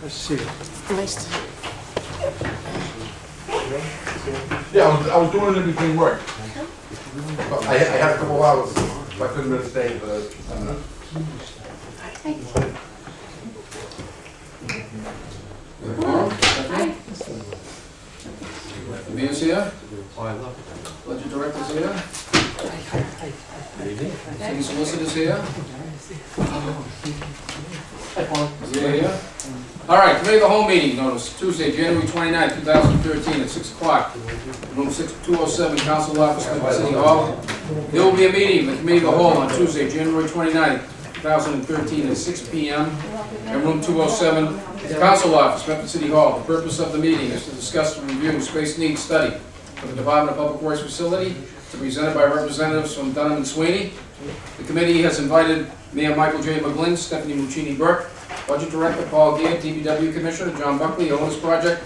Nice to see you. Nice to Yeah, I was doing it in between work. I had a couple hours, so I couldn't really stay, but The mayor's here. Budget director's here. City solicitor's here. Is he here? All right, committee of the whole meeting notice, Tuesday, January 29, 2013, at 6 o'clock. Room 207, Council Office, Medford City Hall. There will be a meeting, the committee of the whole, on Tuesday, January 29, 2013, at 6 p.m. in room 207, Council Office, Medford City Hall. The purpose of the meeting is to discuss and review space needs study for the Department of Public Works facility, to be presented by representatives from Dunham and Sweeney. The committee has invited Mayor Michael J. McGlynn, Stephanie Muccini-Burke, Budget Director Paul Gear, DPW Commissioner John Buckley, Owners Project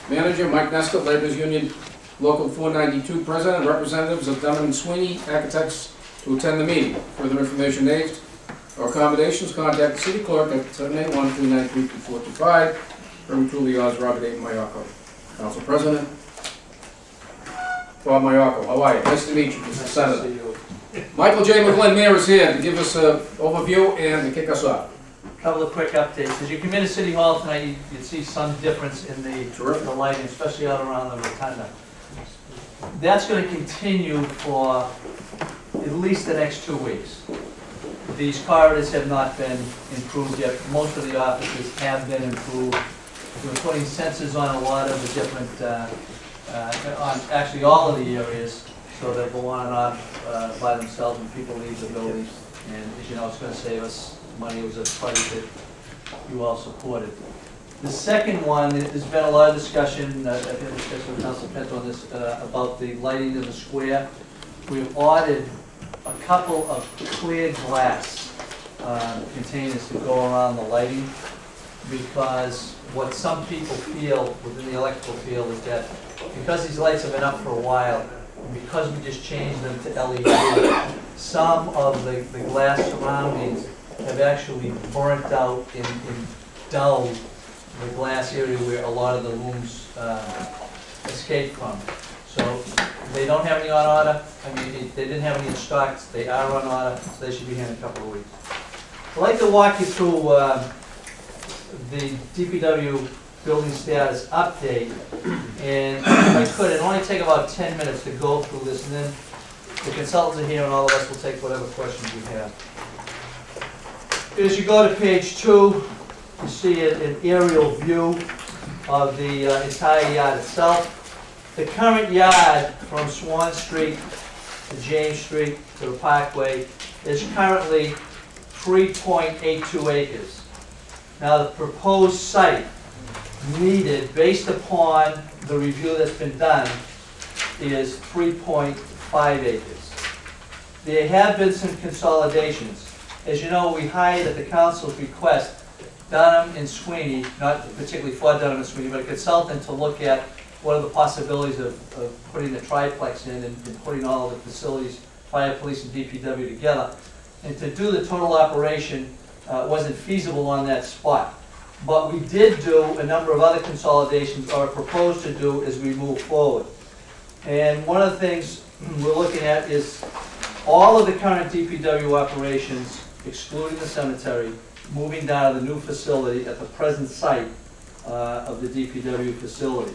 Manager Mike Nescott, Laborers Union Local 492 President, and representatives of Dunham and Sweeney Architects to attend the meeting. Further information needs or accommodations, contact the City Clerk at 781-393-2425. Very truly yours, Robert A. Maiocco. Council President Bob Maiocco, how are you? Nice to meet you, Mr. Senator. Michael J. McGlynn, Mayor, is here to give us an overview and to kick us off. Couple of quick updates. As you come into City Hall tonight, you see some difference in the lighting, especially out around the rotunda. That's going to continue for at least the next 2 weeks. These corridors have not been improved yet. Most of the offices have been improved. We're putting sensors on a lot of the different, on actually all of the areas, so they'll go on and off by themselves when people leave the building. And as you know, it's going to save us money. It was a project that you all supported. The second one, there's been a lot of discussion, I've had a discussion with Council Pinto on this, about the lighting in the square. We've ordered a couple of clear glass containers to go around the lighting, because what some people feel within the electrical field is that because these lights have been up for a while, and because we just changed them to LED, some of the glass surroundings have actually burnt out and dulled the glass area where a lot of the rooms escape from. So they don't have any on order. I mean, they didn't have any in stock. They are on order, so they should be here in a couple of weeks. I'd like to walk you through the DPW building status update, and if I could, it'll only take about 10 minutes to go through this, and then the consultants are here and all of us will take whatever questions you have. As you go to page 2, you see an aerial view of the entire yard itself. The current yard from Swan Street to James Street to the Parkway is currently 3.82 acres. Now the proposed site needed, based upon the review that's been done, is 3.5 acres. There have been some consolidations. As you know, we hired at the council's request Dunham and Sweeney, not particularly for Dunham and Sweeney, but a consultant to look at what are the possibilities of putting the triplex in and putting all of the facilities, fire, police, and DPW together. And to do the total operation wasn't feasible on that spot. But we did do a number of other consolidations, or propose to do as we move forward. And one of the things we're looking at is all of the current DPW operations, excluding the cemetery, moving down to the new facility at the present site of the DPW facility.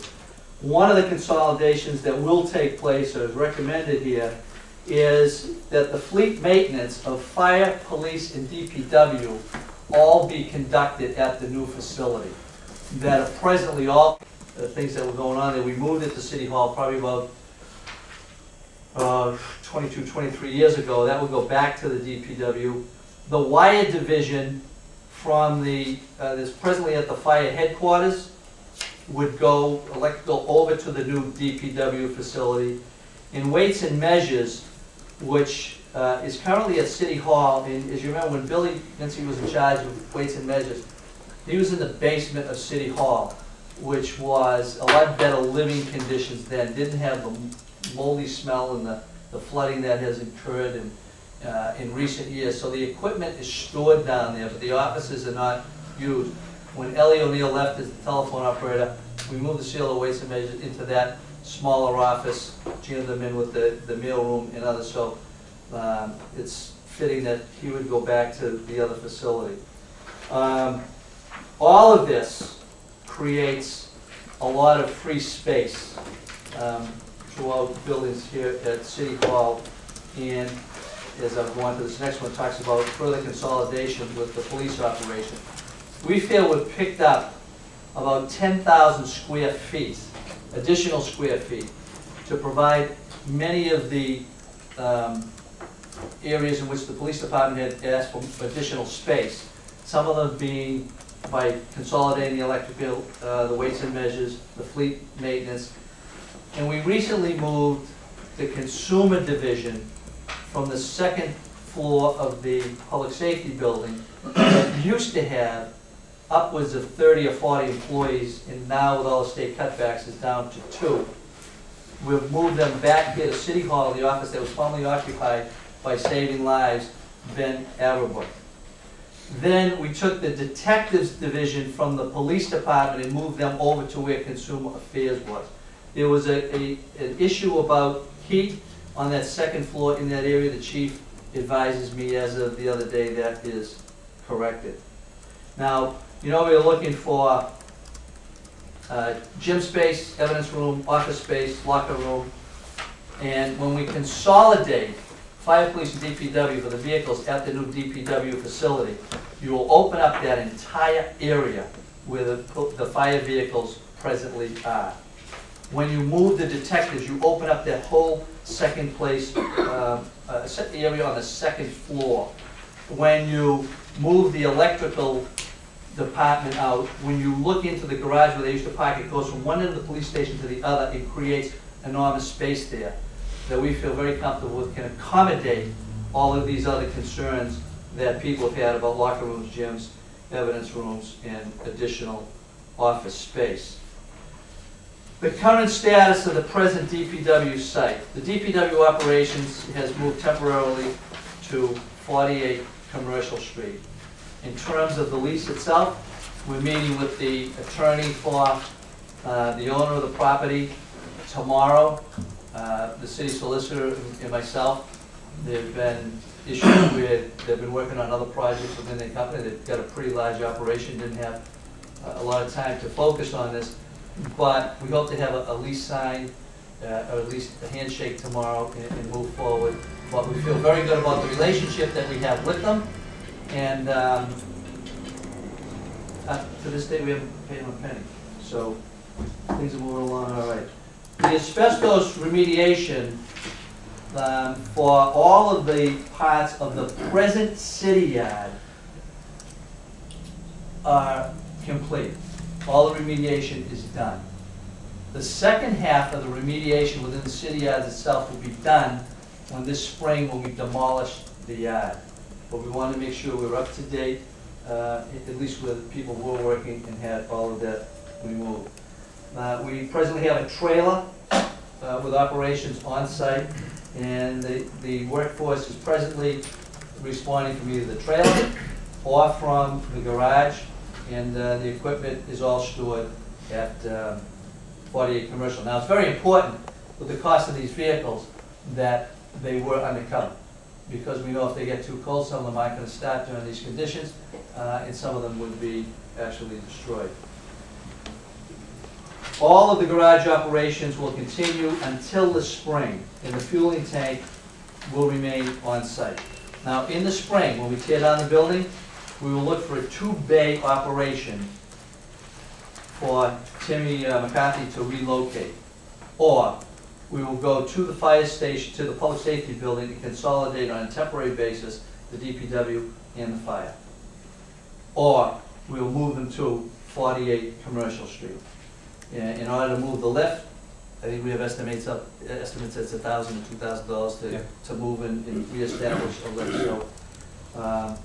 One of the consolidations that will take place, or is recommended here, is that the fleet maintenance of fire, police, and DPW all be conducted at the new facility. That are presently all the things that were going on there. We moved it to City Hall probably about 22, 23 years ago. That would go back to the DPW. The wire division from the that's presently at the fire headquarters would go electrical over to the new DPW facility. In weights and measures, which is currently at City Hall, and as you remember when Billy Vincent was in charge of weights and measures, he was in the basement of City Hall, which was a lot better living conditions then, didn't have the moldy smell and the flooding that has occurred in recent years. So the equipment is stored down there, but the offices are not used. When Ellie O'Neill left as the telephone operator, we moved the seal of weights and measures into that smaller office, jammed them in with the mail room and others, so it's fitting that he would go back to the other facility. All of this creates a lot of free space throughout buildings here at City Hall, and as I've gone to this next one, talks about further consolidation with the police operation. We feel we've picked up about 10,000 square feet, additional square feet, to provide many of the areas in which the police department had asked for additional space. Some of them being by consolidating the electrical, the weights and measures, the fleet maintenance. And we recently moved the consumer division from the second floor of the public safety building that used to have upwards of 30 or 40 employees, and now with all the state cutbacks is down to 2. We've moved them back here to City Hall, the office that was formerly occupied by Saving Lives, Ben Averbook. Then we took the detectives division from the police department and moved them over to where consumer affairs was. There was an issue about heat on that second floor in that area. The chief advises me as of the other day that is corrected. Now, you know, we were looking for gym space, evidence room, office space, locker room, and when we consolidate fire, police, and DPW for the vehicles at the new DPW facility, you will open up that entire area where the fire vehicles presently are. When you move the detectives, you open up that whole second place, area on the second floor. When you move the electrical department out, when you look into the garage where they used to park, it goes from one end of the police station to the other. It creates enormous space there that we feel very comfortable with, can accommodate all of these other concerns that people have had about locker rooms, gyms, evidence rooms, and additional office space. The current status of the present DPW site. The DPW operations has moved temporarily to 48 Commercial Street. In terms of the lease itself, we're meeting with the attorney for the owner of the property tomorrow. The city solicitor and myself, they've been issues where they've been working on other projects within the company. They've got a pretty large operation, didn't have a lot of time to focus on this, but we hope to have a lease signed, or at least a handshake tomorrow and move forward. But we feel very good about the relationship that we have with them, and to this day we haven't paid them a penny. So things are moving along all right. The asbestos remediation for all of the parts of the present city yard are complete. All the remediation is done. The second half of the remediation within the city yards itself will be done when this spring when we demolish the yard. But we want to make sure we're up to date, at least with people who are working and had all of that removed. We presently have a trailer with operations on site, and the workforce is presently responding from either the trailer or from the garage, and the equipment is all stored at 48 Commercial. Now, it's very important with the cost of these vehicles that they were undercover, because we know if they get too cold, some of them aren't going to start during these conditions, and some of them would be actually destroyed. All of the garage operations will continue until the spring, and the fueling tank will remain on site. Now, in the spring, when we tear down the building, we will look for a 2-bay operation for Timmy McCarthy to relocate. Or we will go to the fire station, to the public safety building, and consolidate on a temporary basis the DPW and the fire. Or we will move them to 48 Commercial Street. In order to move the lift, I think we have estimates that's $1,000 to $2,000 to move and reestablish a lift. So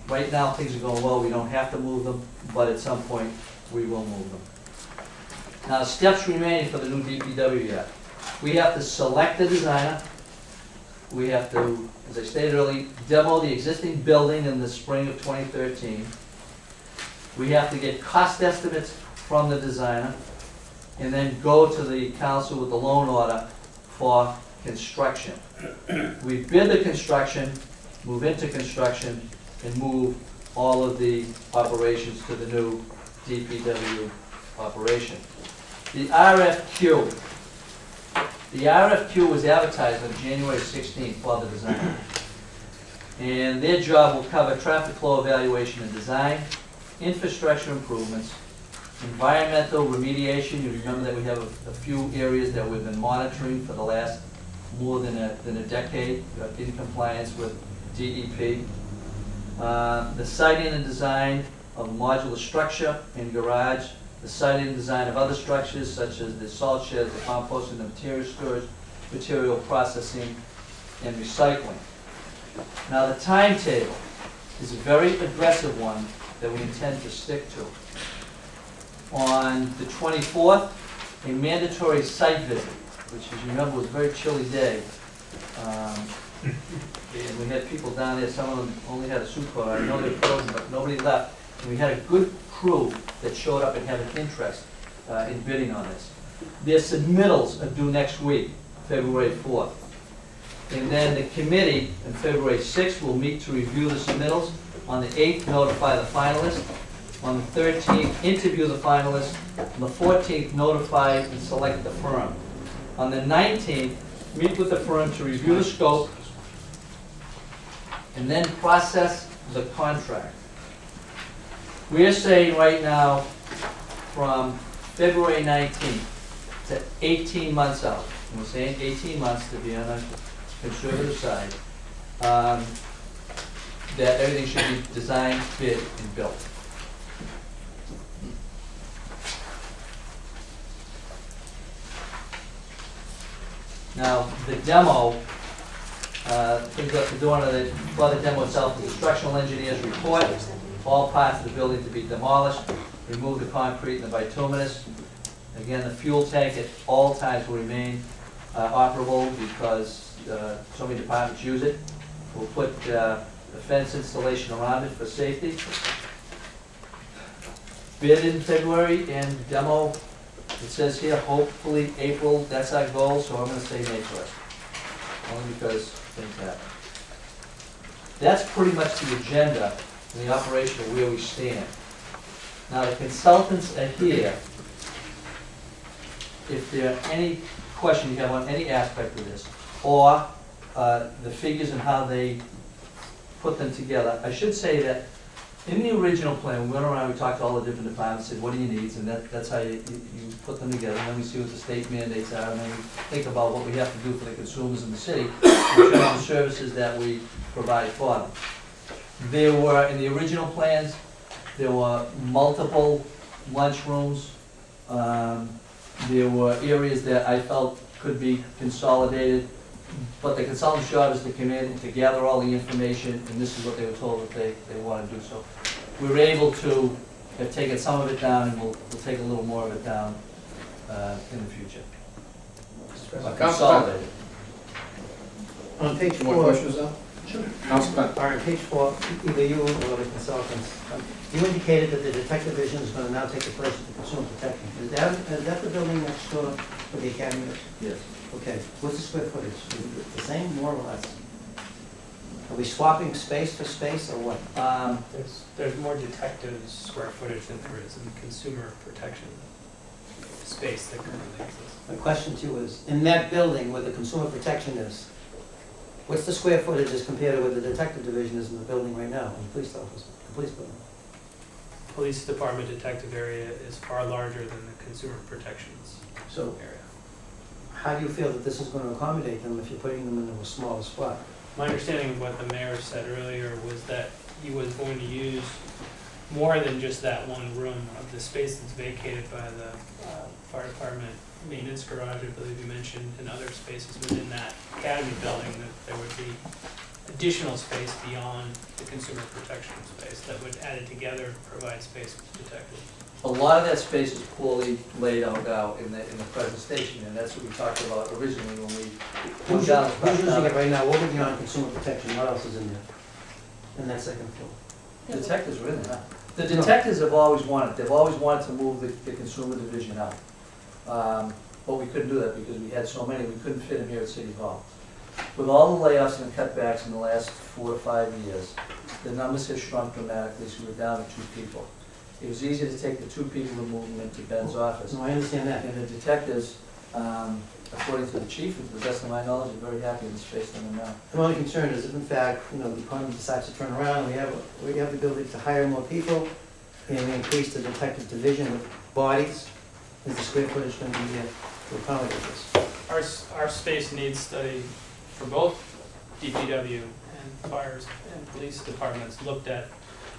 right now things are going well. We don't have to move them, but at some point we will move them. Now, steps remaining for the new DPW yard. We have to select the designer. We have to, as I stated earlier, demo the existing building in the spring of 2013. We have to get cost estimates from the designer, and then go to the council with the loan order for construction. We bid the construction, move into construction, and move all of the operations to the new DPW operation. The RFQ. The RFQ was advertised on January 16th for the design. And their job will cover traffic flow evaluation and design, infrastructure improvements, environmental remediation. You remember that we have a few areas that we've been monitoring for the last more than a decade in compliance with DEP. The siting and design of modular structure and garage, the siting and design of other structures such as the salt sheds, the composting, the material storage, material processing, and recycling. Now the timetable is a very aggressive one that we intend to stick to. On the 24th, a mandatory site visit, which as you remember was a very chilly day. And we had people down there, some of them only had a suit coat. I know they were frozen, but nobody left. And we had a good crew that showed up and had an interest in bidding on this. Their submittals are due next week, February 4th. And then the committee on February 6th will meet to review the submittals. On the 8th, notify the finalists. On the 13th, interview the finalists. On the 14th, notify and select the firm. On the 19th, meet with the firm to review the scope and then process the contract. We're saying right now from February 19th to 18 months out. And we're saying 18 months to be on the conservative side, that everything should be designed, bid, and built. Now, the demo, things that we're doing for the demo itself, the structural engineer's report, all parts of the building to be demolished, remove the concrete and the bituminous. Again, the fuel tank at all times will remain operable because so many departments use it. We'll put a fence installation around it for safety. Bid in February and demo, it says here, hopefully April, that's our goal, so I'm gonna say May 1st. Only because things happen. That's pretty much the agenda and the operation of where we stand. Now the consultants are here. If there are any questions you have on any aspect of this, or the figures and how they put them together, I should say that in the original plan, we went around, we talked to all the different departments, said, what do you need? And that's how you put them together. And then we see what the state mandates are, and then we think about what we have to do for the consumers in the city, and the services that we provide for them. There were, in the original plans, there were multiple lunchrooms. There were areas that I felt could be consolidated, but the consultant's job is to come in and to gather all the information, and this is what they were told that they want to do. So we were able to have taken some of it down, and we'll take a little more of it down in the future. Consolidated. On page More 4, questions now? Sure. Councilman. all right, page 4, either you or the consultants, you indicated that the detective division is going to now take the place of the consumer protection. Is that the building next door for the academy? Yes. Okay, what's the square footage? Is it the same, more or less? Are we swapping space for space, or what? There's more detective square footage than there is in consumer protection space that currently exists. My question to you is, in that building where the consumer protection is, what's the square footage as compared to where the detective division is in the building right now, in the police office, the police building? Police department detective area is far larger than the consumer protections So area. how do you feel that this is going to accommodate them if you're putting them into a smaller spot? My understanding of what the mayor said earlier was that he was going to use more than just that one room of the space that's vacated by the fire department maintenance garage, I believe you mentioned, and other spaces within that academy building, that there would be additional space beyond the consumer protection space that would, added together, provide space to detectives. A lot of that space is poorly laid out now in the presentation, and that's what we talked about originally when we Who's put down. using it right now? What would be on consumer protection? What else is in there? In that second floor? Detectives are in there. The detectives have always wanted, they've always wanted to move the consumer division out. But we couldn't do that because we had so many, we couldn't fit them here at City Hall. With all the layoffs and cutbacks in the last 4 to 5 years, the numbers have shrunk dramatically, so we're down to 2 people. It was easy to take the 2 people and move them into Ben's office. No, I understand that. And the detectives, according to the chief, and to the best of my knowledge, are very happy in the space they're in now. The only concern is if in fact, you know, the department decides to turn around, we have the ability to hire more people, and we increase the detective division with bodies, is the square footage going to be there to accommodate this? Our space needs study for both DPW and fires and police departments looked at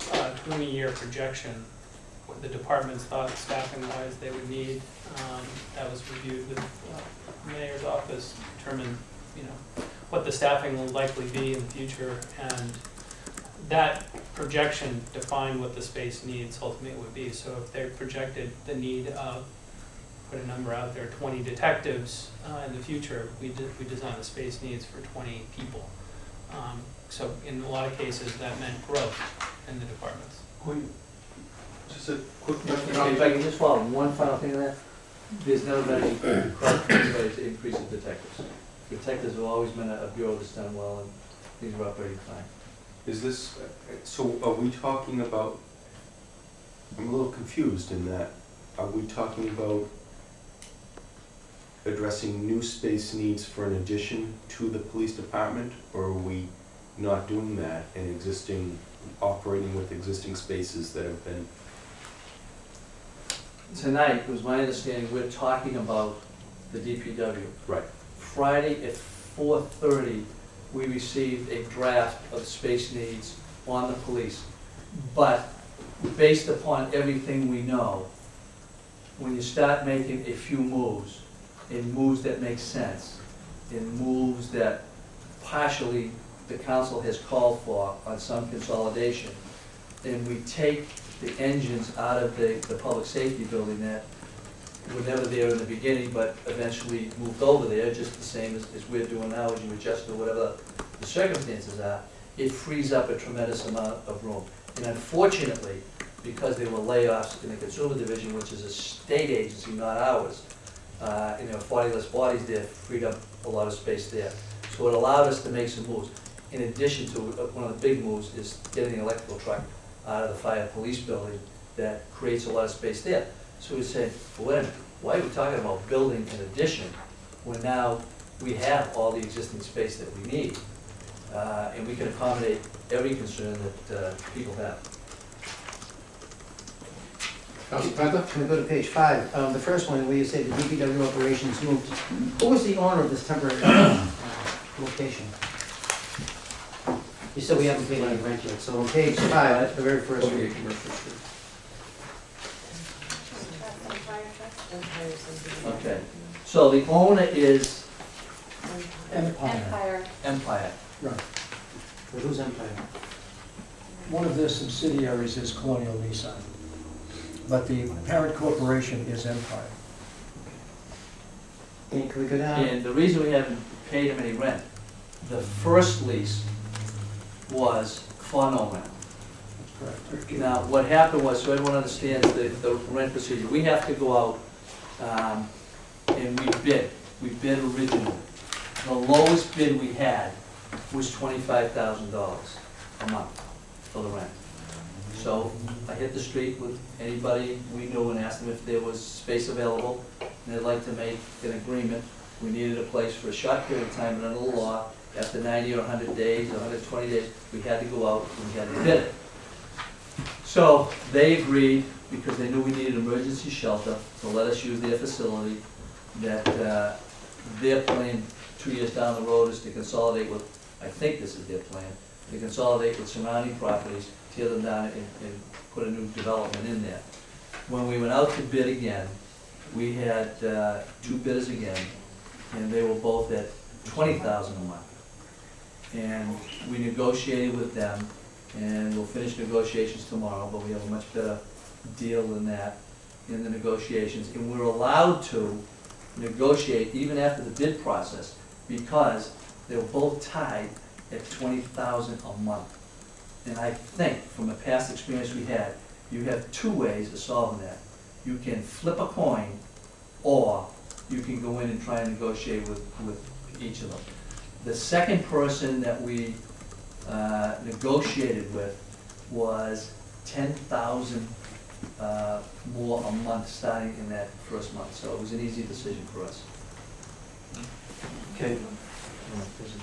20-year projection, what the departments thought staffing-wise they would need. That was reviewed with the mayor's office, determined, you know, what the staffing will likely be in the future, and that projection defined what the space needs ultimately would be. So if they projected the need of, put a number out there, 20 detectives in the future, we designed the space needs for 20 people. So in a lot of cases, that meant growth in the departments. Just a quick If I can just follow one final thing on that, there's never been any request for anybody to increase the detectives. Detectives have always been a bureau that's done well, and things are operating fine. Is this, so are we talking about, I'm a little confused in that, are we talking about addressing new space needs for an addition to the police department, or are we not doing that and operating with existing spaces that have been? Tonight, it was my understanding, we're talking about the DPW. Right. Friday at 4:30, we received a draft of space needs on the police. But based upon everything we know, when you start making a few moves, in moves that make sense, in moves that partially the council has called for on some consolidation, and we take the engines out of the public safety building that were never there in the beginning, but eventually moved over there, just the same as we're doing now, as you adjust to whatever the circumstances are, it frees up a tremendous amount of room. And unfortunately, because there were layoffs in the consumer division, which is a state agency, not ours, and there were 40 less bodies there, freed up a lot of space there. So it allowed us to make some moves. In addition to, one of the big moves is getting the electrical truck out of the fire police building that creates a lot of space there. So we said, well, wait a minute, why are we talking about building an addition when now we have all the existing space that we need? And we can accommodate every concern that people have. Council Penta? Can we go to page 5? The first one, where you say the DPW operations moved. Who was the owner of this temporary location? You said we haven't paid any rent yet, so on page 5, the very first one. Okay, so the owner is Empire. Empire. Right. But who's Empire? One of their subsidiaries is Colonial Nissan, but the parent corporation is Empire. And can we go down? And the reason we haven't paid him any rent, the first lease was for no rent. Correct. Now, what happened was, so everyone understands the rent procedure, we have to go out and we bid originally. The lowest bid we had was $25,000 a month for the rent. So I hit the street with anybody we knew and asked them if there was space available, and they'd like to make an agreement. We needed a place for a short period of time, and under the law, after 90 or 100 days, or 120 days, we had to go out and we had to bid it. So they agreed, because they knew we needed emergency shelter, to let us use their facility, that their plan 2 years down the road is to consolidate with, I think this is their plan, to consolidate with surrounding properties, tear them down and put a new development in there. When we went out to bid again, we had 2 bidders again, and they were both at $20,000 a month. And we negotiated with them, and we'll finish negotiations tomorrow, but we have a much better deal than that in the negotiations. And we're allowed to negotiate even after the bid process, because they were both tied at $20,000 a month. And I think, from a past experience we had, You have two ways of solving that. You can flip a coin, or you can go in and try and negotiate with each of them. The second person that we negotiated with was 10,000 more a month starting in that first month, so it was an easy decision for us. Okay.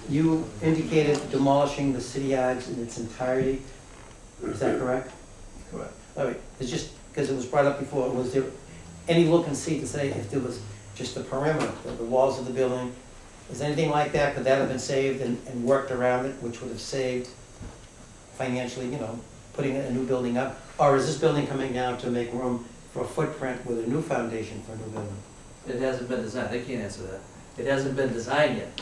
You indicated demolishing the city yards in its entirety, is that correct? Correct. All right, it's just, because it was brought up before, was there any look and see to say if there was just the perimeter, the walls of the building, is anything like that, could that have been saved and worked around it, which would have saved financially, you know, putting a new building up? Or is this building coming down to make room for a footprint with a new foundation for a new building? It hasn't been designed, they can't answer that. It hasn't been designed yet,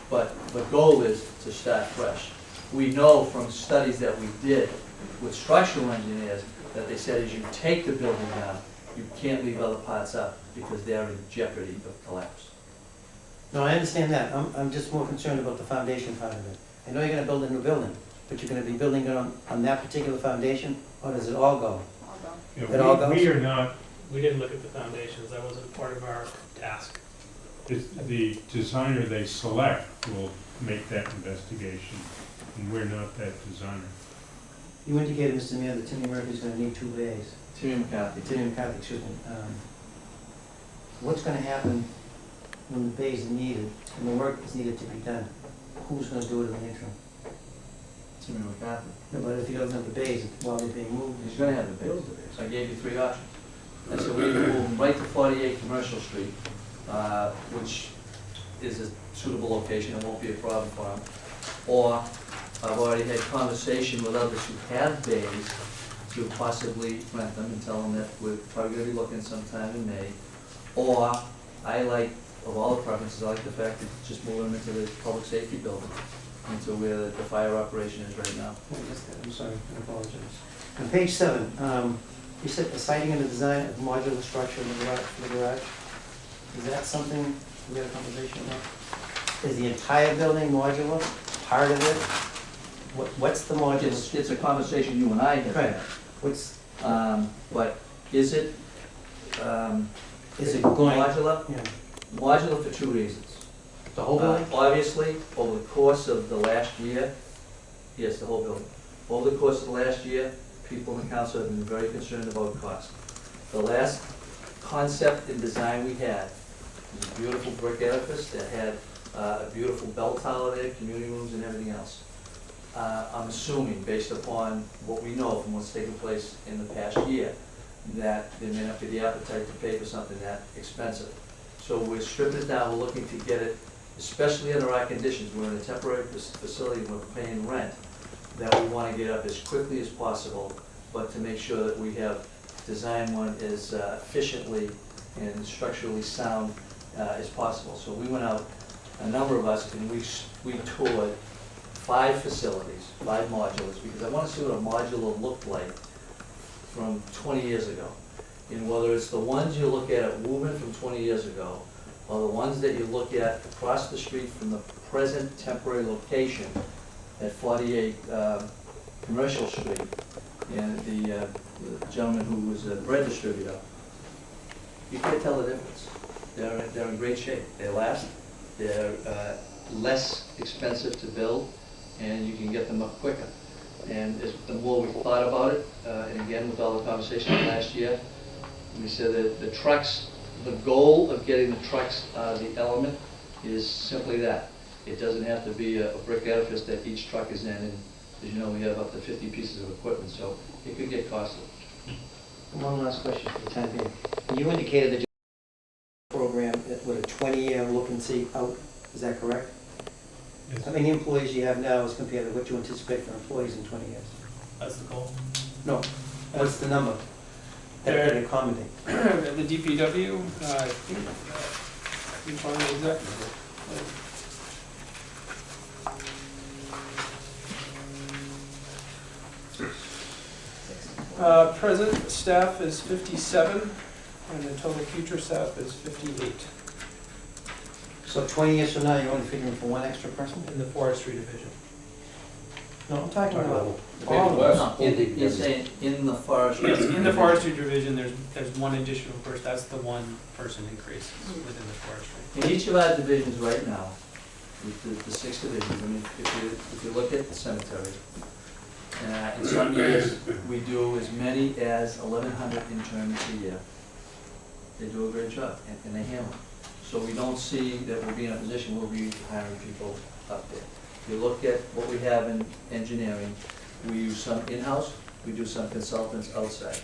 but the goal is to start fresh. We know from studies that we did with structural engineers that they said as you take the building down, you can't leave other parts up because they're in jeopardy of collapse. No, I understand that. I'm just more concerned about the foundation part of it. I know you're gonna build a new building, but you're gonna be building it on that particular foundation, or does it all go? Yeah, It all goes? we are not, We didn't look at the foundations, that wasn't part of our task. the designer they select will make that investigation, and we're not that designer. You indicated, Mr. Mayor, that Timmy Murphy's gonna need 2 bays. Timmy McCarthy. Timmy McCarthy, excuse me. What's gonna happen when the bays are needed, and the work is needed to be done? Who's gonna do it in the interim? Timmy McCarthy. No, but if he doesn't have the bays while they're being moved. He's gonna have the base. I gave you 3 options. I said we either move him right to 48 Commercial Street, which is a suitable location, it won't be a problem for him. Or I've already had conversation with others who have bays to possibly rent them and tell them that we're probably gonna be looking sometime in May. Or I like, of all the preferences, I like the fact that just move them into the public safety building, into where the fire operation is right now. I'm sorry, I apologize. On page 7, you said the siting and the design of modular structure in the garage. Is that something we had a conversation about? Is the entire building modular, part of it? What's the modular? It's a conversation you and I have Right. had. What's, But is it is it going, modular? yeah, Modular for 2 reasons. the whole building? Obviously, over the course of the last year, yes, the whole building. Over the course of the last year, people in the council have been very concerned about cost. The last concept and design we had was a beautiful brick edifice that had a beautiful bell tower there, community rooms and everything else. I'm assuming, based upon what we know from what's taken place in the past year, that there may not be the appetite to pay for something that expensive. So we're stripping it down, we're looking to get it, especially under our conditions, we're in a temporary facility, we're paying rent, that we want to get up as quickly as possible, but to make sure that we have designed one as efficiently and structurally sound as possible. So we went out, a number of us, and we toured 5 facilities, 5 modulars, because I want to see what a modular looked like from 20 years ago. And whether it's the ones you look at Woburn from 20 years ago, or the ones that you look at across the street from the present temporary location at 48 Commercial Street, and the gentleman who was a bread distributor, you can't tell the difference. They're in great shape. They last, they're less expensive to build, and you can get them up quicker. And the more we thought about it, and again with all the conversation last year, we said that the trucks, the goal of getting the trucks out of the element is simply that. It doesn't have to be a brick edifice that each truck is in, and as you know, we have up to 50 pieces of equipment, so it could get costly. One last question for the time being. You indicated that your program with a 20-year look and see out, is that correct? Yes. How many employees do you have now as compared to what you anticipate for employees in 20 years? That's the goal. No, what's the number that can accommodate? The DPW, I think, you find the exact number. Present staff is 57, and the total future staff is 58 So 20 years from now, you're only figuring for 1 extra person? in the forestry division. No, I'm talking about Maybe all of less. us. No, you're saying in the forest. Yes, in the forestry division, there's one additional person, that's the one person increase within the forestry. In each of our divisions right now, with the 6 divisions, I mean, if you look at the cemetery, in some years, we do as many as 1,100 interns a year. They do a great job, and they handle it. So we don't see that we'll be in a position where we'll be hiring people up there. If you look at what we have in engineering, we use some in-house, we do some consultants outside.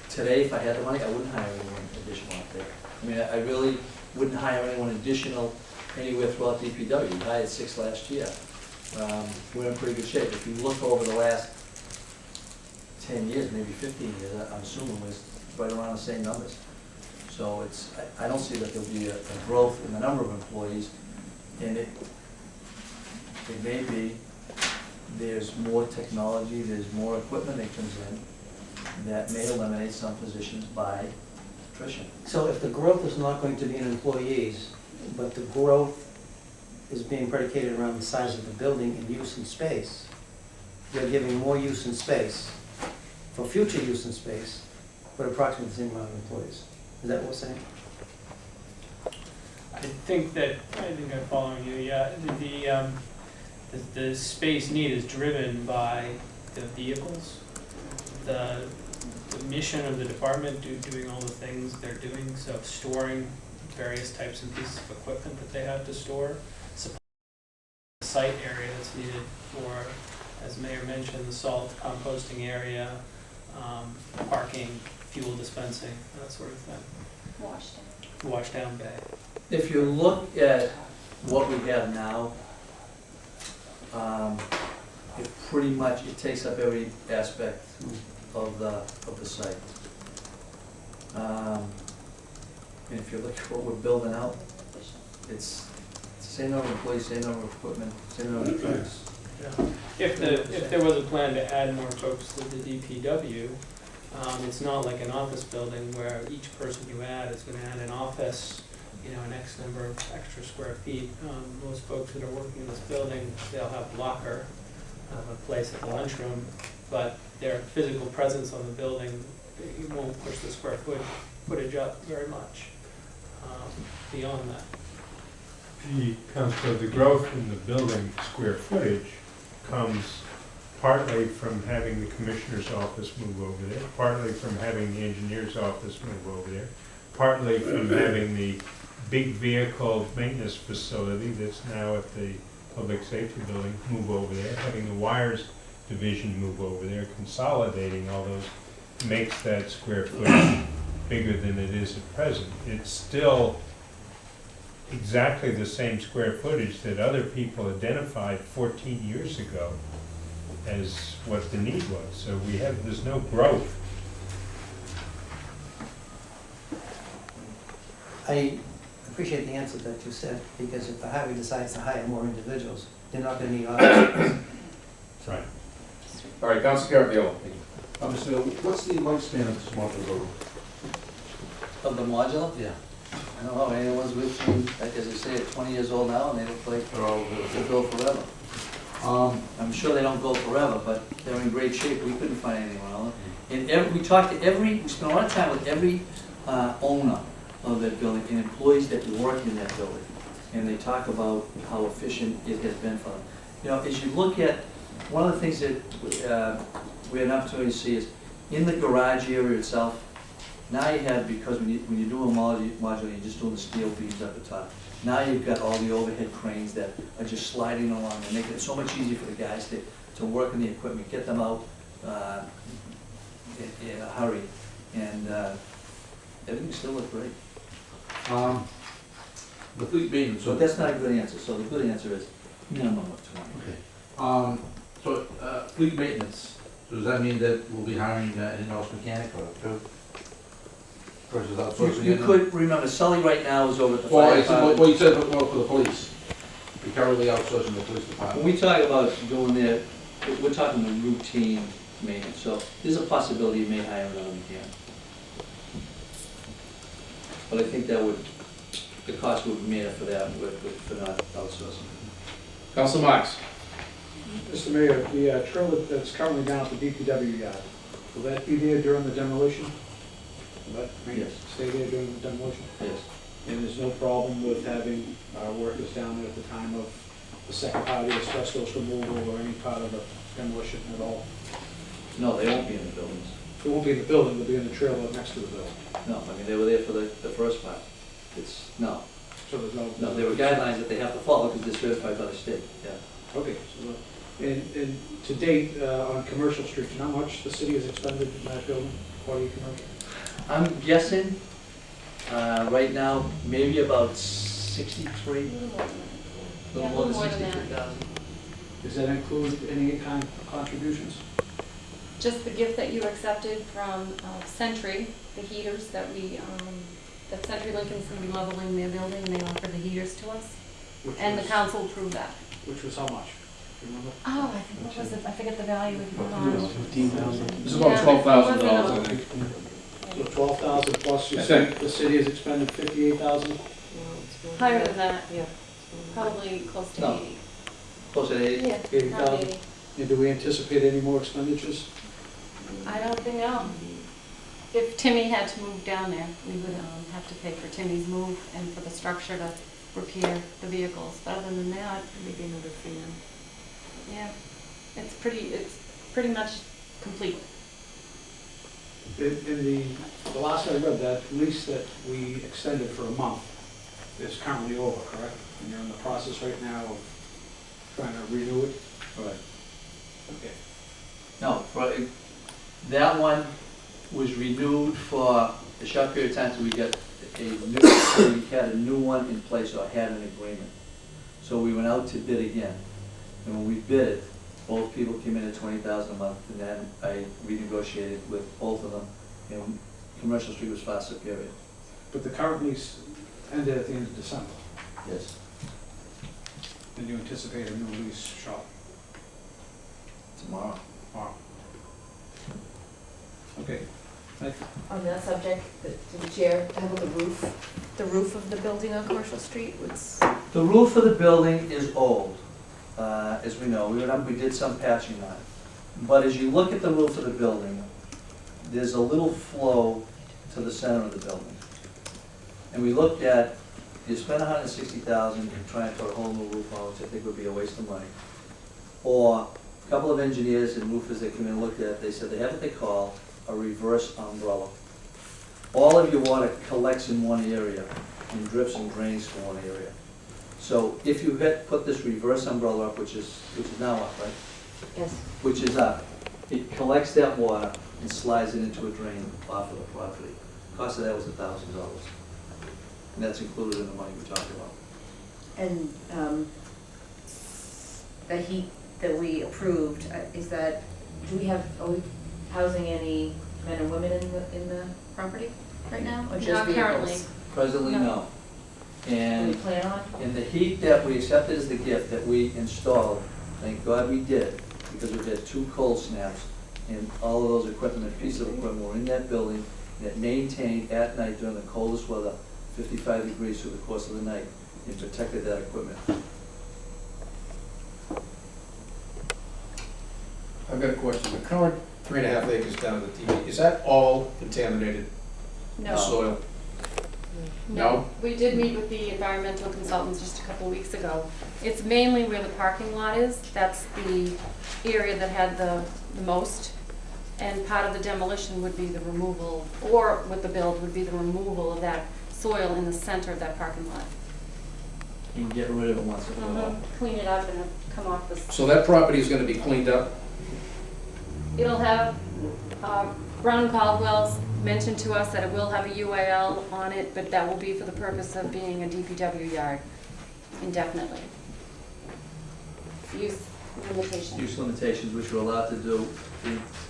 Today, if I had the money, I wouldn't hire anyone additional up there. I mean, I really wouldn't hire anyone additional anywhere throughout DPW. We hired 6 last year. We're in pretty good shape. If you look over the last 10 years, maybe 15 years, I'm assuming was right around the same numbers. So it's, I don't see that there'll be a growth in the number of employees, and it may be there's more technology, there's more equipment that comes in that may eliminate some positions by attrition. So if the growth is not going to be in employees, but the growth is being predicated around the size of the building and use in space, you're giving more use in space for future use in space, but approximately the same amount of employees. Is that what we're saying? I think I'm following you, yeah. The space need is driven by the vehicles, the mission of the department doing all the things they're doing, so storing various types and pieces of equipment that they have to store, supply the site area that's needed for, as Mayor mentioned, the salt composting area, parking, fuel dispensing, that sort of thing. Wash down bay. If you look at what we have now, it pretty much, it takes up every aspect of the site. And if you look at what we're building out, it's the same number of employees, same number of equipment, same number of trucks. Yeah. If there was a plan to add more folks to the DPW, it's not like an office building where each person you add is gonna add an office, an X number of extra square feet. Most folks that are working in this building, they'll have a locker, a place at the lunchroom, but their physical presence on the building, it won't push the square footage up very much beyond that. The growth in the building square footage comes partly from having the commissioner's office move over there, partly from having the engineer's office move over there, partly from having the big vehicle maintenance facility that's now at the public safety building move over there, having the wires division move over there, consolidating all those makes that square footage bigger than it is at present. It's still exactly the same square footage that other people identified 14 years ago as what the need was. So there's no growth. I appreciate the answer that you said, because if the highway decides to hire more individuals, they're not gonna need officers. That's right. All right, Council Carapio. Mr. Bill, what's the lifespan of this modular building? Of the modular? Yeah. I don't know, anyone's with them, like as I say, 20 years old now, and they look like they'll go forever. I'm sure they don't go forever, but they're in great shape. We couldn't find anyone on it. And we talked to we spent a lot of time with every owner of that building and employees that work in that building. And they talk about how efficient it has been for them. As you look at, one of the things that we had an opportunity to see is in the garage area itself, now you have, because when you do a modular, you're just doing the steel beams up the top. Now you've got all the overhead cranes that are just sliding along and making it so much easier for the guys to work in the equipment, get them out in a hurry, and everything still looks great. The fleet maintenance. So that's not a good answer. So the good answer is minimum of 20. Okay. Fleet maintenance, so does that mean that we'll be hiring an in-house mechanic or two? Versus outsourcing? You could remember, Sully right now is over at the Well, fire I said, department. well, you said, for the police. You're currently outsourcing the police department. When we talk about doing that, we're talking the routine maintenance. So there's a possibility you may hire another mechanic. But I think the cost would be made up for that for not outsourcing. Council Marks. Mr. Mayor, the trailer that's currently down at the DPW yard, will that be there during the demolition? Will that Yes. stay there during the demolition? Yes. And there's no problem with having workers down there at the time of the second part of the asbestos removal or any part of the demolition at all? No, they won't be in the buildings. They won't be in the building, they'll be in the trailer next to the building. No, I mean, they were there for the first part. No, So there's no... no, there were guidelines that they have to follow because they're certified by the state, yeah. Okay, so, and to date, on Commercial Street, do you know how much the city has expended in that building, quality commercial? I'm guessing, right now, maybe about 63, a little more than 63,000. Does that include any kind of contributions? Just the gift that you accepted from Century, the heaters that that Century Lincoln's gonna be leveling their building, and they offered the heaters to us, and the council approved that. Which was how much? Do you remember? Oh, I think, what was it, I forget the value of it. 15,000. It's about $12,000, I think. So 12,000 plus, you I said think. the city has expended 58,000? Higher than that, probably close to No. 80. Close to 80? Yeah, around 80,000? 80. And do we anticipate any more expenditures? I don't think no. If Timmy had to move down there, we would have to pay for Timmy's move and for the structure to repair the vehicles. But other than that, maybe another fee. Yeah, it's pretty much complete. In the last I read, that lease that we extended for a month is currently over, correct? And you're in the process right now of trying to renew it? Right. Okay. No, that one was renewed for a short period of time till we got we had a new one in place or had an agreement. So we went out to bid again. And when we bid it, both people came in at $20,000 a month, and then I renegotiated with both of them, and Commercial Street was far superior. But the current lease ended at the end of December, Yes. and you anticipate a new lease shop? Tomorrow. Wow. Okay. On that subject, to the chair, how about the roof of the building on Commercial Street? The roof of the building is old, as we know. We did some patching on it. But as you look at the roof of the building, there's a little flow to the center of the building. And we looked at, you spend $160,000 and try and put a whole new roof on, which I think would be a waste of money. Or a couple of engineers and roofers that came in and looked at it, they said they have what they call a reverse umbrella. All of your water collects in one area and drips and drains from one area. So if you put this reverse umbrella up, which is now up, right? Yes. Which is up, it collects that water and slides it into a drain off of the property. Cost of that was $1,000. And that's included in the money we're talking about. And the heat that we approved, is that, are we housing any men and women in the property right now? Or just Not vehicles? currently. Presently, no. Do we And plan on? in the heat that we accepted as the gift that we installed, thank God we did, because we had 2 cold snaps, and all of those equipment, pieces of equipment were in that building that maintained at night during the coldest weather, 55 degrees through the course of the night, and protected that equipment. I've got a question. The current 3.5 acres down at the TV, is that all contaminated No. soil? No? We did meet with the environmental consultants just a couple weeks ago. It's mainly where the parking lot is. That's the area that had the most. And part of the demolition would be the removal, or with the build, would be the removal of that soil in the center of that parking lot. You can get rid of it once and for all. Clean it up and come off the, So that property is gonna be cleaned up? it'll have, Brown Caldwell's mentioned to us that it will have a UAL on it, but that will be for the purpose of being a DPW yard indefinitely. Use limitations. Use limitations, which we're allowed to do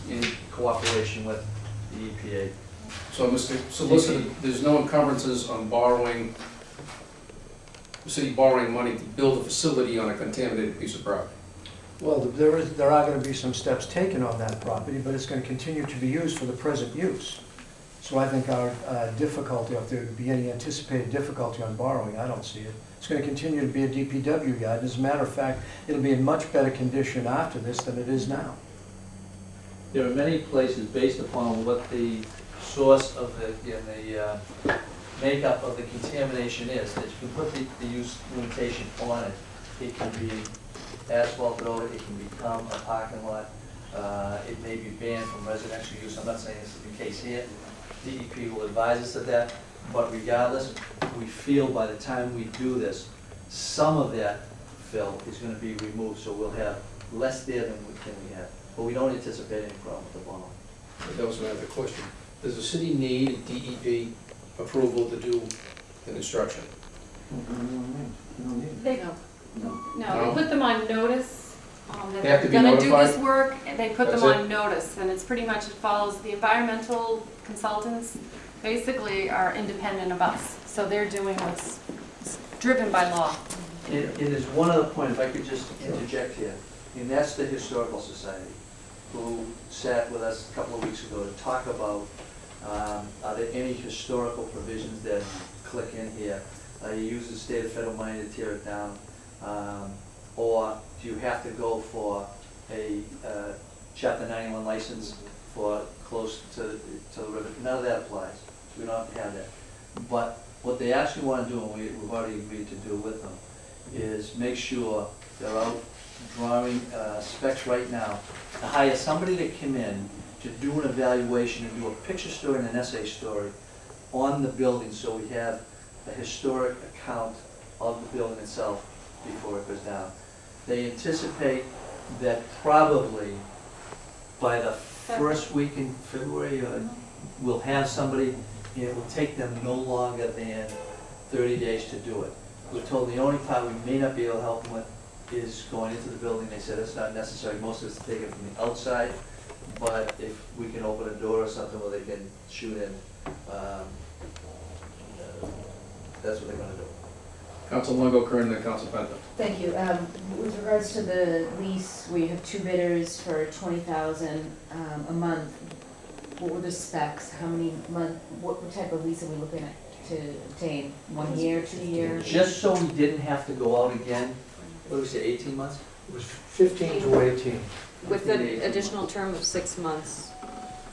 in cooperation with the EPA. So, Mr. Solicitor, there's no encumbrances on the city borrowing money to build a facility on a contaminated piece of property? Well, there are gonna be some steps taken on that property, but it's gonna continue to be used for the present use. So I think our difficulty, if there would be any anticipated difficulty on borrowing, I don't see it. It's gonna continue to be a DPW yard. As a matter of fact, it'll be in much better condition after this than it is now. There are many places based upon what the source of the makeup of the contamination is, that you can put the use limitation on it. It can be asphalted over, it can become a parking lot. It may be banned from residential use. I'm not saying this is the case here. DEP will advise us of that, but regardless, we feel by the time we do this, some of that fill is gonna be removed, so we'll have less there than we have. But we don't anticipate any problem with the bottom. That was my other question. Does the city need DEP approval to do the construction? They, no, they put them on notice, that They have to they're be gonna do this notified? work, and they put them That's it? on notice, and it's pretty much, it follows, the environmental consultants basically are independent of us, so they're doing what's driven by law. It is one other point, if I could just interject here, and that's the Historical Society, who sat with us a couple of weeks ago to talk about, are there any historical provisions that click in here? You use the state or federal money to tear it down, or do you have to go for a Chapter 91 license for close to the river? None of that applies, we don't have to have that. But what they actually want to do, and we've already agreed to do with them, is make sure they're out drawing specs right now to hire somebody to come in to do an evaluation and do a picture story and an essay story on the building, so we have a historic account of the building itself before it goes down. They anticipate that probably by the first week in February, we'll have somebody, and it will take them no longer than 30 days to do it. We're told the only part we may not be able to help them with is going into the building. They said it's not necessary, most of us take it from the outside, but if we can open a door or something where they can shoot in, that's what they're gonna do. Council Longo, Kern, then Council Penta. Thank you. With regards to the lease, we have two bidders for $20,000 a month. What were the specs? How many what type of lease are we looking at to obtain? 1 year, 2 years? Just so we didn't have to go out again, what did we say, 18 months? It was 15 to 18. With the additional term of 6 months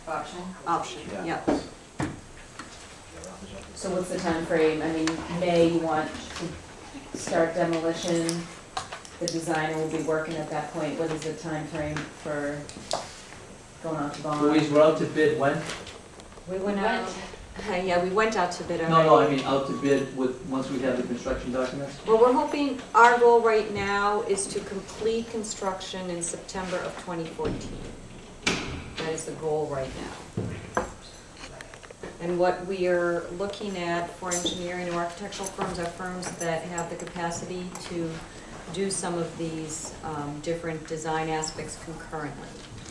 Option? option, Yeah. yeah. So what's the time frame? I mean, May, you want to start demolition. The designer will be working at that point. What is the time frame for going out to bond? Louise, we're out to bid when? We went out, yeah, we went out to bid already. No, I mean out to bid once we have the construction documents? Well, we're hoping, our goal right now is to complete construction in September of 2014. That is the goal right now. And what we are looking at for engineering and architectural firms are firms that have the capacity to do some of these different design aspects concurrently.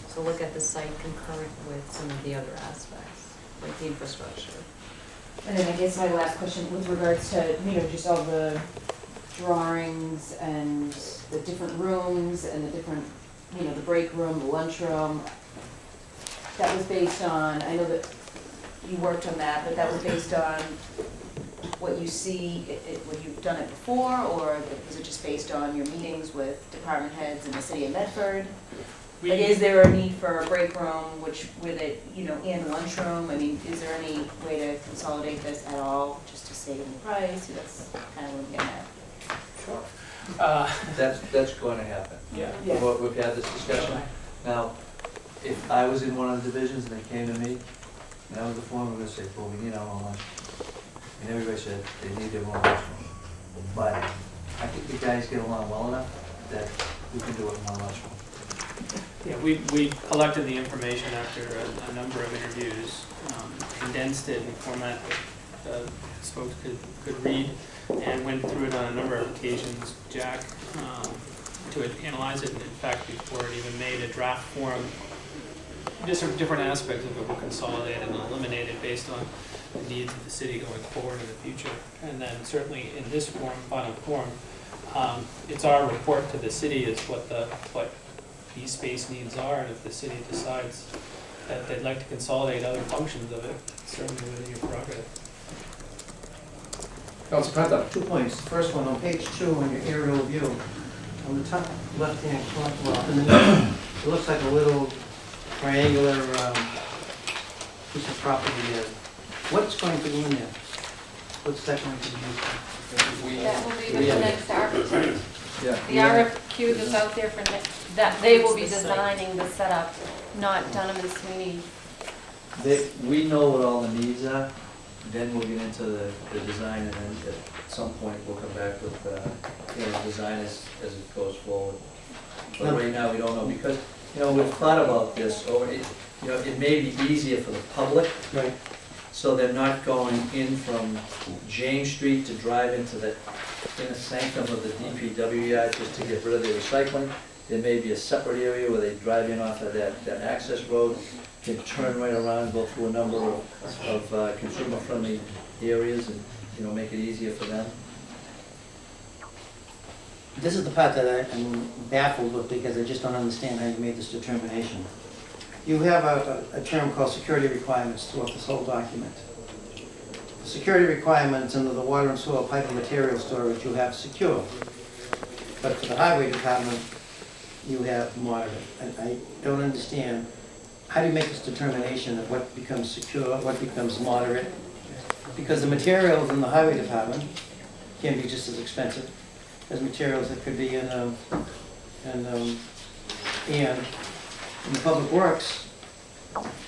So look at the site concurrent with some of the other aspects, like the infrastructure. And then I guess my last question with regards to, just all the drawings and the different rooms and the different, the break room, the lunchroom. That was based on, I know that you worked on that, but that was based on what you see, when you've done it before, or was it just based on your meetings with department heads in the city of Medford? Like, is there a need for a break room, with it, and lunchroom? I mean, is there any way to consolidate this at all, just to save in the price? That's kind of what I'm getting at. That's going to happen. Yeah. We've had this discussion. Now, if I was in one of the divisions and they came to me, and I was the foreman, we would say, well, we need our own lunch. And everybody said they need their own lunch. But I think the guys get along well enough that we can do it in one lunchroom. Yeah, we collected the information after a number of interviews, condensed it in a format that folks could read, and went through it on a number of occasions. Jack, to analyze it, and in fact, before it even made a draft form, different aspects of it were consolidated and eliminated based on the needs of the city going forward in the future. And then certainly in this form, final form, it's our report to the city is what these space needs are, and if the city decides that they'd like to consolidate other functions of it, certainly within your prerogative. Council Penta? 2 points. The first one, on page 2 on your aerial view, on the top left-hand corner, well, in the middle, it looks like a little triangular piece of property there. What's going to go in there? What's that going to be used for? That will be the next architect. Yeah. The RFQ that's out there for next, that they will be designing the setup, not Dunham and Sweeney. We know what all the needs are, then we'll get into the design, and then at some point, we'll come back with, design as it goes forward. But right now, we don't know, because, we've thought about this, or it may be easier for the public, Right. so they're not going in from James Street to drive into the inner sanctum of the DPW yard just to get rid of their recycling. There may be a separate area where they drive in off of that access road, can turn right around, go through a number of consumer-friendly areas and, make it easier for them. This is the part that I'm baffled with because I just don't understand how you made this determination. You have a term called security requirements throughout this whole document. The security requirements under the water and soil pipe and material storage you have secure. But for the highway department, you have moderate. And I don't understand, how do you make this determination of what becomes secure, what becomes moderate? Because the materials in the highway department can be just as expensive as materials that could be in the public works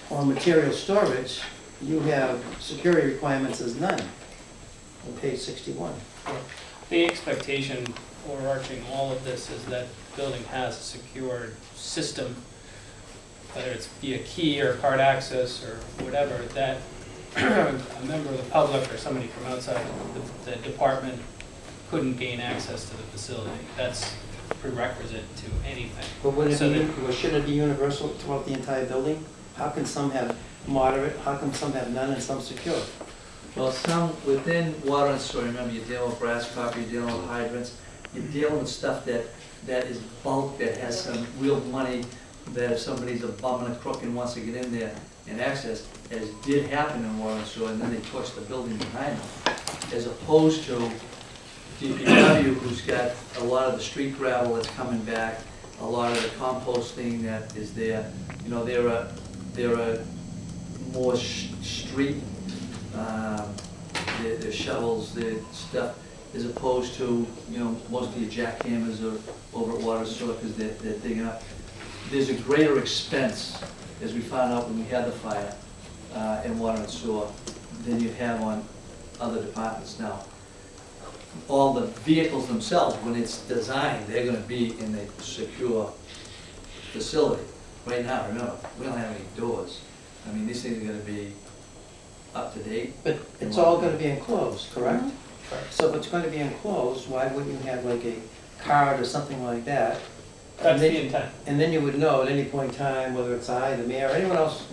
or material storage, you have security requirements as none on page 61. The expectation overarching all of this is that the building has a secured system, whether it's via key or card access or whatever, that a member of the public or somebody from outside the department couldn't gain access to the facility. That's prerequisite to anything. But would it So be, that- or should it be universal throughout the entire building? How can some have moderate, how come some have none and some secure? Well, some, within water and sewer, remember, you're dealing with brass copper, you're dealing with hydrants, you're dealing with stuff that is bulk, that has some real money, that if somebody's a bum and a crook and wants to get in there and access, as did happen in water and sewer, and then they push the building behind them, as opposed to DPW, who's got a lot of the street gravel that's coming back, a lot of the composting that is there. They're a more street, their shovels, their stuff, as opposed to, most of your jackhammers are over at water sewer because they're digging up. There's a greater expense, as we found out when we had the fire in water and sewer, than you have on other departments now. All the vehicles themselves, when it's designed, they're gonna be in a secure facility. Right now, remember, we don't have any doors. I mean, these things are gonna be up to date. But it's all gonna be enclosed, correct? So if it's gonna be enclosed, why wouldn't you have like a card or something like that? That's the intent. And then you would know at any point in time, whether it's I, the mayor, or anyone else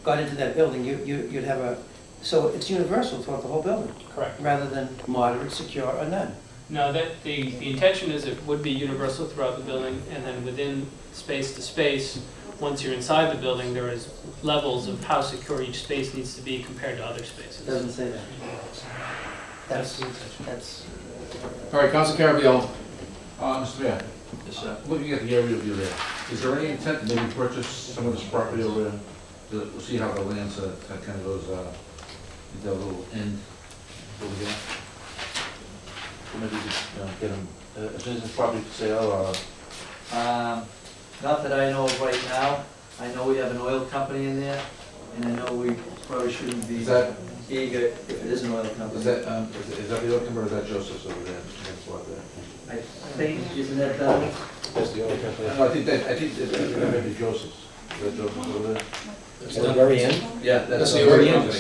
got into that building, you'd have a, so it's universal throughout the whole building, Correct. rather than moderate, secure, or none. No, that the intention is it would be universal throughout the building, and then within space to space, once you're inside the building, there is levels of how secure each space needs to be compared to other spaces. It doesn't say that. That's. All right, Council Carabello. Mr. Mayor, looking at the area view there, is there any intent to maybe purchase some of this property over there? We'll see how the land's, kind of goes, into a little end over here. So maybe just, get them, as soon as the property for sale, or, Not that I know of right now. I know we have an oil company in there, and I know we probably shouldn't be is that, eager if it is an oil company. is that the oil company or is that Joseph's over there? That's what there. I think, isn't that done? That's the oil company. No, I think that may be Joseph's. Is that Joseph's over there? At the very end? Yeah, That's the oil company.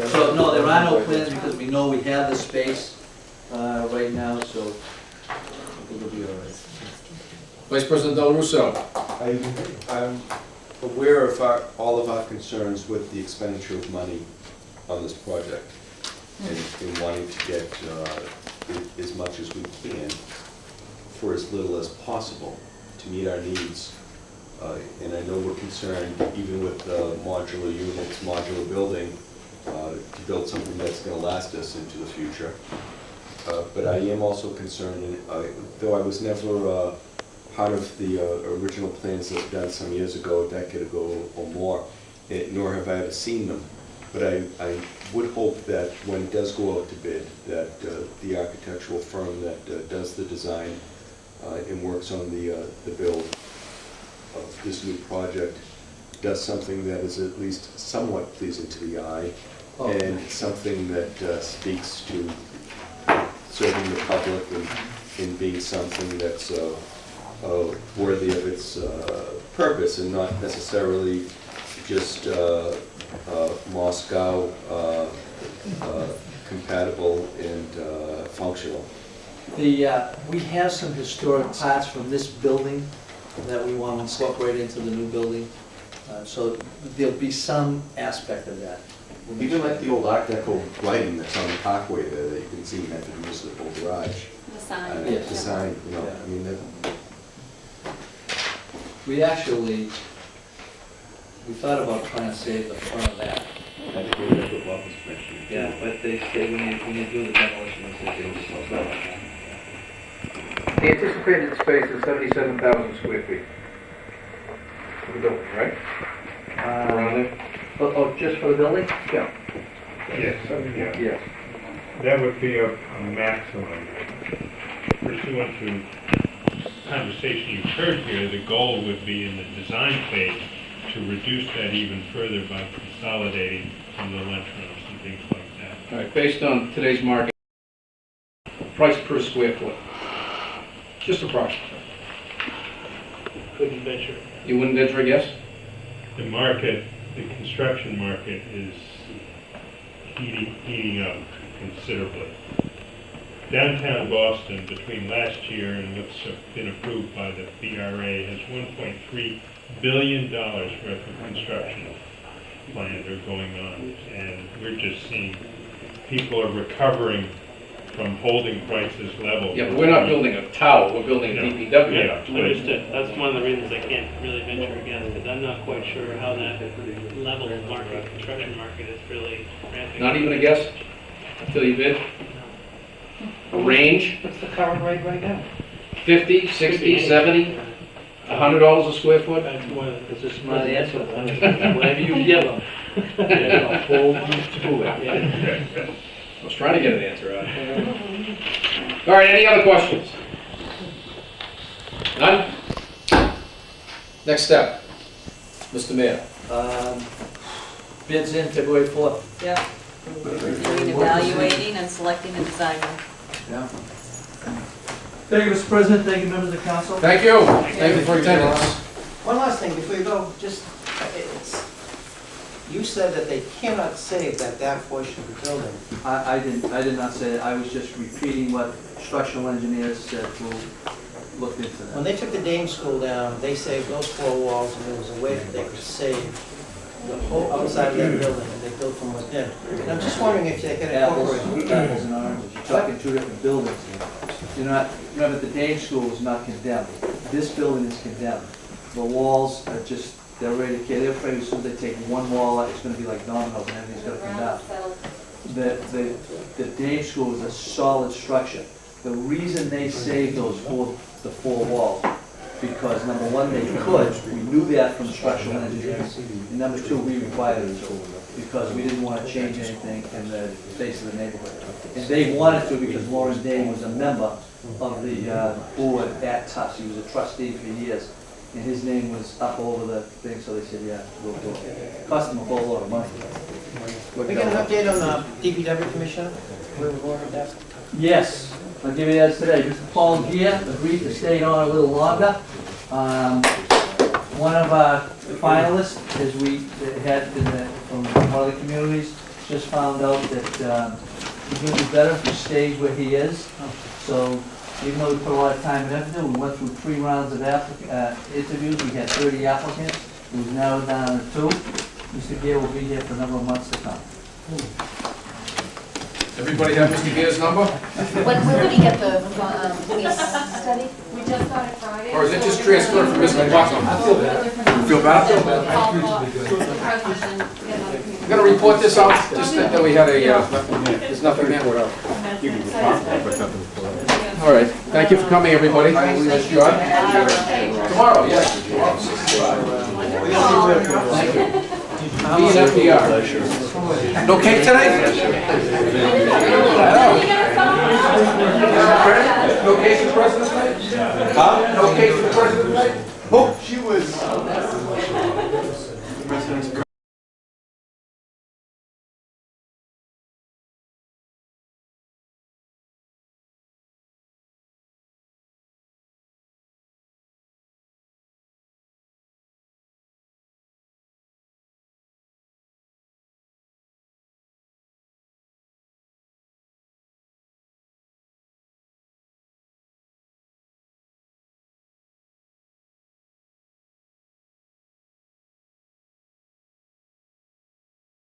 So, no, there are no plans because we know we have the space right now, so I think it'll be all right. Vice President Del Russo. I'm aware of all of our concerns with the expenditure of money on this project and wanting to get as much as we can for as little as possible to meet our needs And I know we're concerned, even with modular units, modular building, to build something that's gonna last us into the future. But I am also concerned, and though I was never part of the original plans that were done some years ago, a decade ago or more, nor have I ever seen them. But I would hope that when it does go out to bid, that the architectural firm that does the design and works on the build of this new project does something that is at least somewhat pleasing to the eye, and something that speaks to serving the public and being something that's worthy of its purpose, and not necessarily just Moscow compatible and functional. We have some historic parts from this building that we want to incorporate into the new building. So there'll be some aspect of that. Even like the old Art Deco lighting that's on the parkway there that you can see Medford use the old garage. The sign. Yes. The sign, you know, I mean, We actually, we thought about trying to save the front of that. I think we're gonna put office next year. Yeah, but they say when you do the demolition, they say they'll just slow down. The anticipated space is 77,000 square feet for the building, right? Around there? Oh, just for the building? Yeah. Yes, yeah. Yes. That would be a maximum. Pursuant to conversation you've heard here, the goal would be in the design phase to reduce that even further by consolidating some of the lunchrooms and things like that. All right, based on today's market, price per square foot, just approximately. Couldn't venture. You wouldn't venture a guess? The market, the construction market is heating up considerably. Downtown Boston, between last year and what's been approved by the BRA, has $1.3 billion worth of construction plans are going on. And we're just seeing people are recovering from holding prices level. Yeah, but we're not building a tower, we're building a DPW. Yeah, Understood. That's one of the reasons I can't really venture against, because I'm not quite sure how that level of market, construction market is really ramping. Not even a guess until you bid? A range? What's the current rate right now? 50, 60, 70, $100 a square foot? That's more than. It's a smart answer. Whatever you give them. Yeah. I was trying to get an answer out of it. All right, any other questions? None? Next step, Mr. Mayor. Bids in February 4th. Yeah. Doing evaluating and selecting a designer. Yeah. Thank you, Mr. President. Thank you, members of the council. Thank you. Thank you for attendance. One last thing before you go, just, you said that they cannot save that portion of the building. I did not say that. I was just repeating what structural engineers said who looked into When that. they took the Dame School down, they saved those 4 walls, and there was a way that they could save the whole outside of that building, and they built from within. And I'm just wondering if they could incorporate. Apples and oranges. You're talking two different buildings. You're not, remember, the Dame School was not condemned. This building is condemned. The walls are just, they're ready to kill. They're afraid as soon as they take one wall out, it's gonna be like dominoes and everything's gonna come down. The Dame School is a solid structure. The reason they saved the 4 walls, because number one, they could, we knew that from structural engineers, and number two, we required it to, because we didn't want to change anything in the face of the neighborhood. And they wanted to because Lauren Dane was a member of the board at Tufts. He was a trustee for years, and his name was up over the thing, so they said, yeah, we'll do it. Cost them a whole lot of money. We get an update on the DPW commissioner? Where we're going with that? Yes, I'll give you that today. Mr. Paul Gia agreed to stay on a little longer. One of our finalists, as we had from one of the communities, just found out that he's going to be better if he stays where he is. So even though we put a lot of time and effort, we went through 3 rounds of interviews. We had 30 applicants. It was narrowed down to 2. Mr. Gia will be here for a number of months to come. Everybody have Mr. Gear's number? When did he get the police study? We just got it Friday. Or is it just transferred from Mr. Buckland? You feel better? I'm gonna report this out, just that we had a, there's nothing there. All right, thank you for coming, everybody. Tomorrow, yes. Thank you. Be an FDR. No cake tonight? No cake for the president tonight? Huh? No cake for the president tonight? She was.